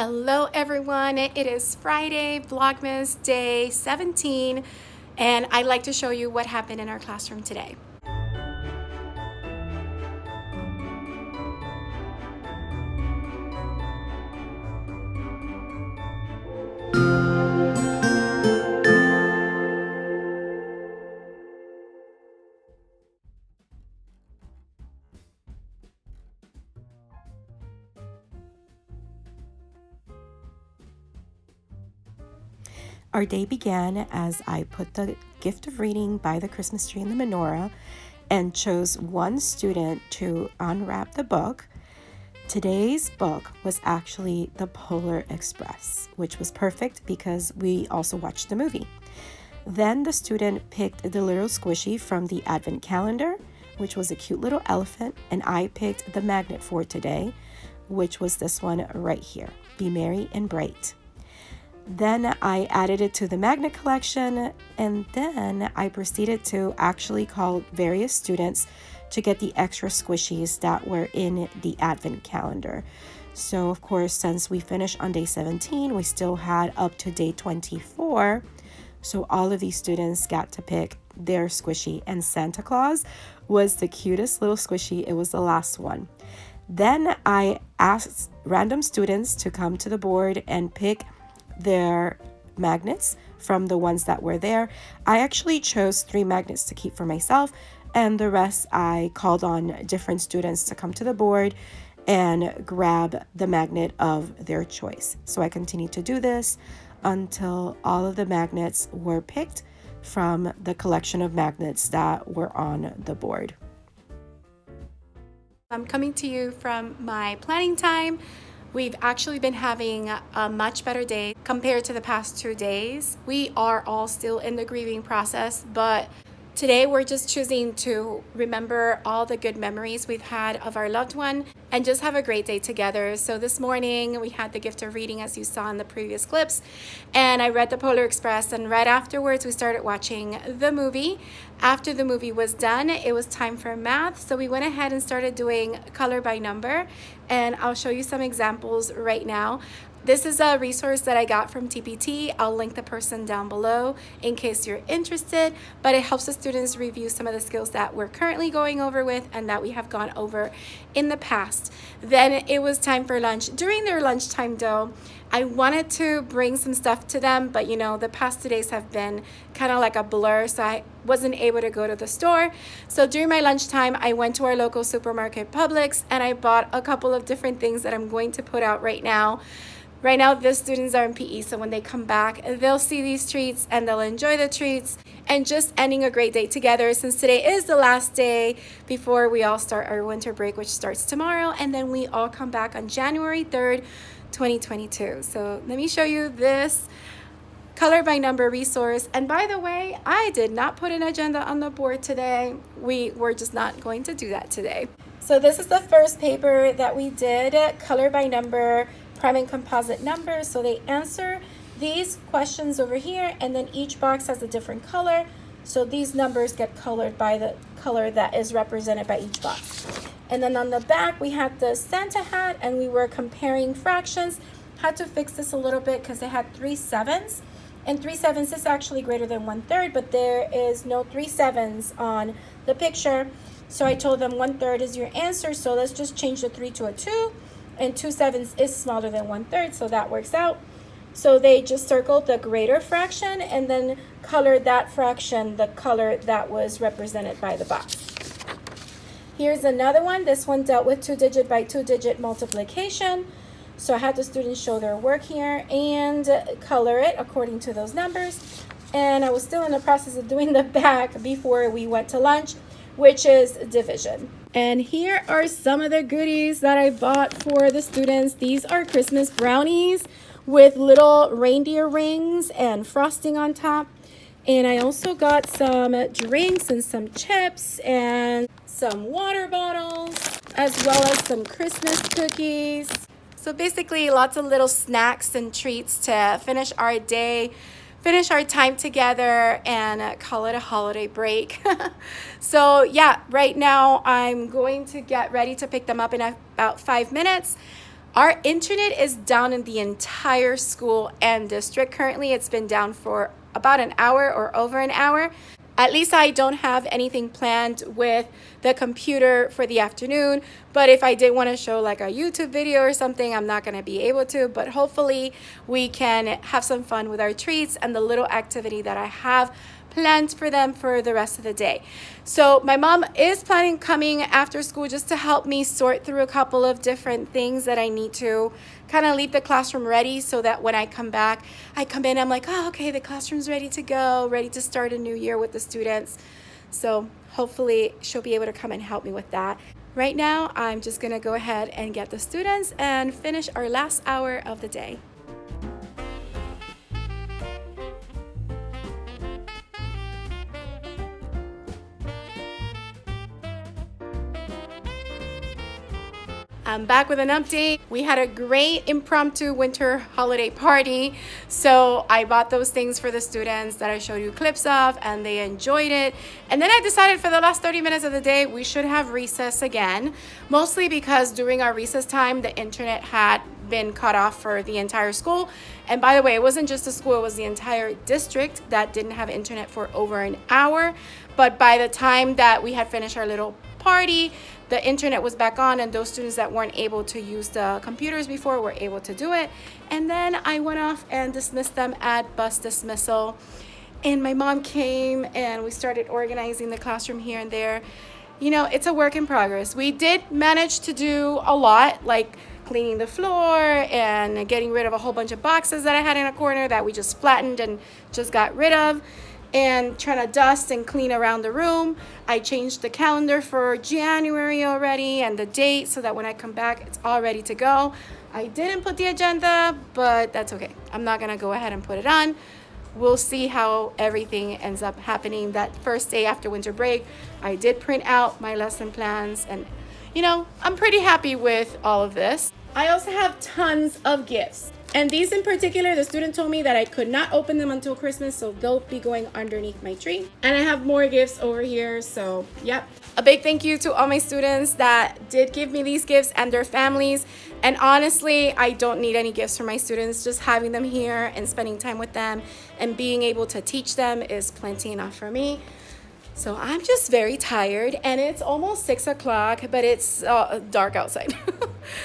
Hello everyone, it is Friday, Vlogmas day 17, and I'd like to show you what happened in our classroom today. Our day began as I put the gift of reading by the Christmas tree in the menorah and chose one student to unwrap the book. Today's book was actually The Polar Express, which was perfect because we also watched the movie. Then the student picked the little squishy from the advent calendar, which was a cute little elephant, and I picked the magnet for today, which was this one right here, Be Merry and Bright. Then I added it to the magnet collection, and then I proceeded to actually call various students to get the extra squishies that were in the advent calendar. So of course, since we finished on day 17, we still had up to day 24. So all of these students got to pick their squishy, and Santa Claus was the cutest little squishy. It was the last one. Then I asked random students to come to the board and pick their magnets from the ones that were there. I actually chose 3 magnets to keep for myself, and the rest I called on different students to come to the board and grab the magnet of their choice. So I continued to do this until all of the magnets were picked from the collection of magnets that were on the board. I'm coming to you from my planning time. We've actually been having a much better day compared to the past 2 days. We are all still in the grieving process, but today we're just choosing to remember all the good memories we've had of our loved one and just have a great day together. So this morning we had the gift of reading, as you saw in the previous clips, and I read The Polar Express, and right afterwards we started watching the movie. After the movie was done, it was time for math, so we went ahead and started doing color by number, and I'll show you some examples right now. This is a resource that I got from TPT. I'll link the person down below in case you're interested, but it helps the students review some of the skills that we're currently going over with and that we have gone over in the past. Then it was time for lunch. During their lunchtime though, I wanted to bring some stuff to them, but you know, the past 2 days have been kind of like a blur, so I wasn't able to go to the store. So during my lunchtime, I went to our local supermarket, Publix, and I bought a couple of different things that I'm going to put out right now. Right now, the students are in PE, so when they come back, they'll see these treats and they'll enjoy the treats, and just ending a great day together, since today is the last day before we all start our winter break, which starts tomorrow, and then we all come back on January 3rd, 2022. So let me show you this color by number resource. And by the way, I did not put an agenda on the board today. We were just not going to do that today. So this is the first paper that we did, color by number, prime and composite numbers. So they answer these questions over here, and then each box has a different color. So these numbers get colored by the color that is represented by each box. And then on the back, we had the Santa hat, and we were comparing fractions. Had to fix this a little bit because they had 3 sevens, and 3 sevens is actually greater than 1/3, but there is no 3 sevens on the picture. So I told them 1/3 is your answer, so let's just change the 3 to a 2, and 2 sevens is smaller than 1/3, so that works out. So they just circled the greater fraction and then colored that fraction the color that was represented by the box. Here's another one. This one dealt with 2-digit by 2-digit multiplication. So I had the students show their work here and color it according to those numbers. And I was still in the process of doing the back before we went to lunch, which is division. And here are some of the goodies that I bought for the students. These are Christmas brownies with little reindeer rings and frosting on top. And I also got some drinks and some chips and some water bottles, as well as some Christmas cookies. So basically lots of little snacks and treats to finish our day, finish our time together, and call it a holiday break. So yeah, right now I'm going to get ready to pick them up in about 5 minutes. Our internet is down in the entire school and district. Currently, it's been down for about an hour or over an hour. At least I don't have anything planned with the computer for the afternoon, but if I did want to show like a YouTube video or something, I'm not going to be able to, but hopefully we can have some fun with our treats and the little activity that I have planned for them for the rest of the day. So my mom is planning coming after school just to help me sort through a couple of different things that I need to kind of leave the classroom ready, so that when I come back, I come in, I'm like, oh, okay, the classroom's ready to go, ready to start a new year with the students. So hopefully she'll be able to come and help me with that. Right now, I'm just gonna go ahead and get the students and finish our last hour of the day. I'm back with an update. We had a great impromptu winter holiday party. So I bought those things for the students that I showed you clips of, and they enjoyed it. And then I decided for the last 30 minutes of the day, we should have recess again, mostly because during our recess time, the internet had been cut off for the entire school. And by the way, it wasn't just the school, it was the entire district that didn't have internet for over an hour. But by the time that we had finished our little party, the internet was back on, and those students that weren't able to use the computers before were able to do it. And then I went off and dismissed them at bus dismissal. And my mom came and we started organizing the classroom here and there. You know, it's a work in progress. We did manage to do a lot, like cleaning the floor and getting rid of a whole bunch of boxes that I had in a corner that we just flattened and just got rid of, and trying to dust and clean around the room. I changed the calendar for January already and the date, so that when I come back, it's all ready to go. I didn't put the agenda, but that's okay. I'm not gonna go ahead and put it on. We'll see how everything ends up happening that first day after winter break. I did print out my lesson plans, and you know, I'm pretty happy with all of this. I also have tons of gifts. And these in particular, the student told me that I could not open them until Christmas, so they'll be going underneath my tree. And I have more gifts over here, so yep. A big thank you to all my students that did give me these gifts and their families. And honestly, I don't need any gifts for my students. Just having them here and spending time with them and being able to teach them is plenty enough for me. So I'm just very tired, and it's almost 6 o'clock, but it's dark outside.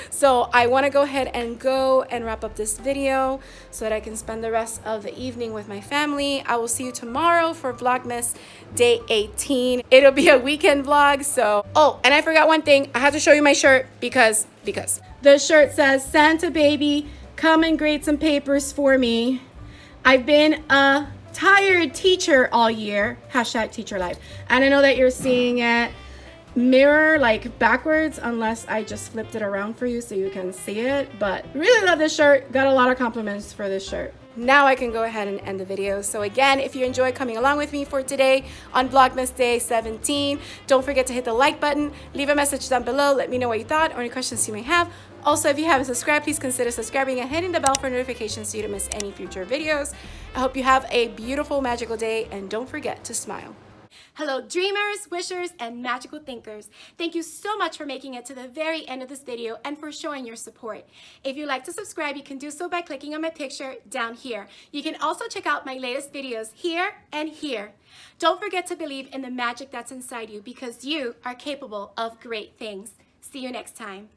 So I want to go ahead and wrap up this video so that I can spend the rest of the evening with my family. I will see you tomorrow for Vlogmas day 18. It'll be a weekend vlog. So, oh, and I forgot one thing. I have to show you my shirt because the shirt says, Santa baby, come and grade some papers for me. I've been a tired teacher all year, hashtag teacher life. And I know that you're seeing it mirror like backwards, unless I just flipped it around for you so you can see it. But really love this shirt. Got a lot of compliments for this shirt. Now I can go ahead and end the video. So again, if you enjoyed coming along with me for today on Vlogmas Day 17, don't forget to hit the like button, leave a message down below, let me know what you thought or any questions you may have. Also, if you haven't subscribed, please consider subscribing and hitting the bell for notifications so you don't miss any future videos. I hope you have a beautiful, magical day, and don't forget to smile. Hello, dreamers, wishers, and magical thinkers. Thank you so much for making it to the very end of this video and for showing your support. If you'd like to subscribe, you can do so by clicking on my picture down here. You can also check out my latest videos here and here. Don't forget to believe in the magic that's inside you, because you are capable of great things. See you next time.